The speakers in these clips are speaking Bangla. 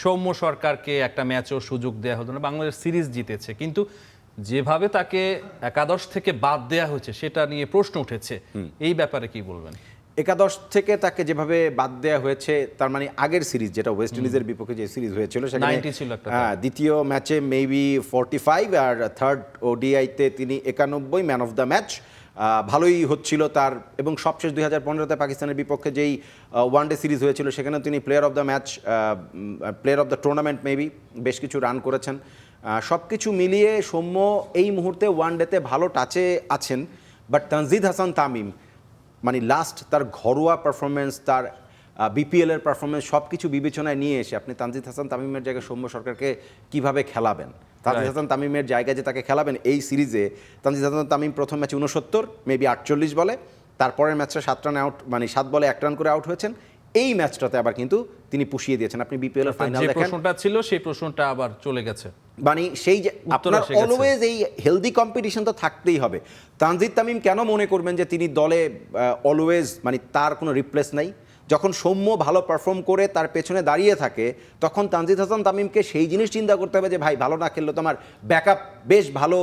সৌম্য সরকারকে একটা ম্যাচও সুযোগ দেওয়া হতো না, বাংলাদেশ সিরিজ জিতেছে, কিন্তু যেভাবে তাকে একাদশ থেকে বাদ দেওয়া হয়েছে সেটা নিয়ে প্রশ্ন উঠেছে। এই ব্যাপারে কি বলবেন? একাদশ থেকে তাকে যেভাবে বাদ দেওয়া হয়েছে, তার মানে আগের সিরিজ যেটা ওয়েস্ট ইন্ডিজের বিপক্ষে যে সিরিজ হয়েছিল সেখানে 90 ছিল একটা, দ্বিতীয় ম্যাচে মেবি 45 আর থার্ড ওডিআইতে তিনি 91, ম্যান অফ দ্য ম্যাচ। ভালোই হচ্ছিল তার, এবং সবশেষ 2015-তে পাকিস্তানের বিপক্ষে যেই ওয়ানডে সিরিজ হয়েছিল সেখানেও তিনি player of the match, player of the tournament maybe, বেশ কিছু রান করেছেন। সব কিছু মিলিয়ে সৌম্য এই মুহূর্তে ওয়ানডেতে ভালো টাচে আছেন। বাট তানজিদ হাসান তামিম মানে লাস্ট তার ঘরোয়া পারফরমেন্স, তার বিপিএলের পারফরমেন্স সব কিছু বিবেচনায় নিয়ে এসে আপনি তানজিদ হাসান তামিমের জায়গায় সৌম্য সরকারকে কিভাবে খেলাবেন? তানজিদ হাসান তামিমের জায়গায় যে তাকে খেলাবেন এই সিরিজে, তানজিদ হাসান তামিম প্রথম ম্যাচে 69, মেবি 48 বলে, তারপরের ম্যাচটা 7 রান আউট, মানে 7 বলে 1 রান করে আউট হয়েছেন। এই ম্যাচটাতে আবার কিন্তু তিনি পুষিয়ে দিয়েছেন। আপনি বিপিএল এর ফাইনাল দেখেন, প্রশ্নটা ছিল সেই প্রশ্নটা আবার চলে গেছে। মানে সেই যে আপনার অলওয়েজ এই হেলদি কম্পিটিশন তো থাকতেই হবে। তানজিদ তামিম কেন মনে করবেন যে তিনি দলে অলওয়েজ, মানে তার কোনো রিপ্লেস নাই? যখন সৌম্য ভালো পারফর্ম করে তার পেছনে দাঁড়িয়ে থাকে, তখন তানজিদ হাসান তামিমকে সেই জিনিস চিন্তা করতে হবে যে ভাই ভালো না খেললে তো আমার ব্যাকআপ বেশ ভালো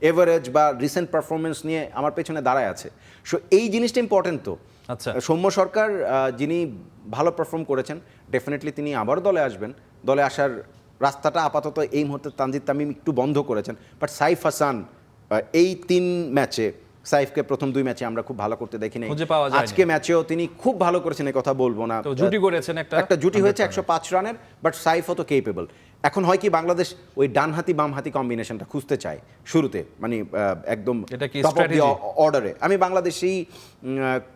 এভারেজ বা রিসেন্ট পারফরমেন্স নিয়ে আমার পেছনে দাঁড়ায় আছে। সো এই জিনিসটা ইম্পর্টেন্ট। তো আচ্ছা, সৌম্য সরকার যিনি ভালো পারফর্ম করেছেন, ডেফিনেটলি তিনি আবার দলে আসবেন। দলে আসার রাস্তাটা আপাতত এই মুহূর্তে তানজিদ তামিম একটু বন্ধ করেছেন। বাট সাইফ হাসান এই 3 ম্যাচে, সাইফকে প্রথম 2 ম্যাচে আমরা খুব ভালো করতে দেখিনি, আজকে ম্যাচেও তিনি খুব ভালো করেছেন, এই কথা বলবো না। জুটি করেছেন, একটা জুটি হয়েছে 105 রানের। বাট সাইফও তো কেপেবল। এখন হয় কি, বাংলাদেশ ওই ডানহাতি বামহাতি কম্বিনেশনটা খুঁজতে চায় শুরুতে, মানে একদম টপ অফ দি অর্ডারে। আমি বাংলাদেশি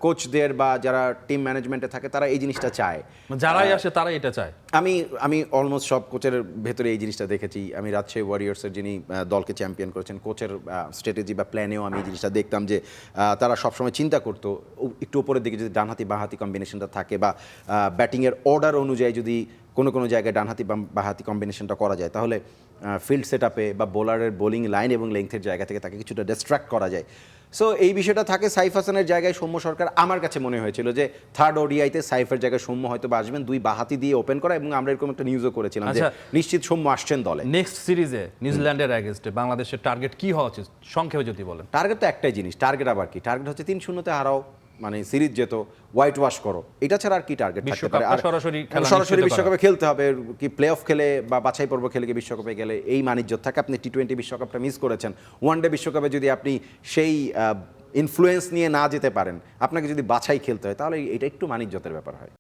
কোচদের বা যারা টিম ম্যানেজমেন্টে থাকে তারা এই জিনিসটা চায়, যারাই আসে তারা এটা চায়। আমি অলমোস্ট সব কোচের ভেতরে এই জিনিসটা দেখেছি। আমি রাজশাহী ওয়ারিয়র্সের যিনি দলকে চ্যাম্পিয়ন করেছেন, কোচের স্ট্র্যাটেজি বা প্ল্যানেও আমি এই জিনিসটা দেখতাম যে তারা সবসময় চিন্তা করতো একটু উপরের দিকে যদি ডানহাতি বাঁহাতি কম্বিনেশনটা থাকে, বা ব্যাটিংয়ের অর্ডার অনুযায়ী যদি কোনো জায়গায় ডানহাতি বাঁহাতি কম্বিনেশনটা করা যায়, তাহলে ফিল্ড সেট আপে বা বোলারের বোলিং লাইন এবং লেংথের জায়গা থেকে তাকে কিছুটা ডিস্ট্র্যাক্ট করা যায়। সো এই বিষয়টা থাকে। সাইফ হাসানের জায়গায় সৌম্য সরকার, আমার কাছে মনে হয়েছিল যে থার্ড ওডিআইতে সাইফের জায়গায় সৌম্য হয়তো বা আসবেন, 2 বাঁহাতি দিয়ে ওপেন করা, এবং আমরা এরকম একটা নিউজও করেছিলাম যে নিশ্চিত সৌম্য আসছেন দলে। নেক্সট সিরিজে নিউজিল্যান্ডের এগেইনস্টে বাংলাদেশের টার্গেট কি হওয়া উচিত সংক্ষেপে যদি বলেন? টার্গেট তো একটাই জিনিস। টার্গেট আবার কি? টার্গেট হচ্ছে 3-0-তে হারাও, মানে সিরিজ যেত, হোয়াইট ওয়াশ করো, এটা ছাড়া আর কি টার্গেট থাকতে পারে? আর সরাসরি বিশ্বকাপে খেলতে হবে কি? প্লে অফ খেলে বা বাছাই পর্ব খেলে কি বিশ্বকাপে গেলে এই মানিজ্য থাকে? আপনি টি-20 বিশ্বকাপটা মিস করেছেন, ওয়ানডে বিশ্বকাপে যদি আপনি সেই ইনফ্লুয়েন্স নিয়ে না যেতে পারেন, আপনাকে যদি বাছাই খেলতে হয়, তাহলে এটা একটু মানিজ্যতের ব্যাপার হয়।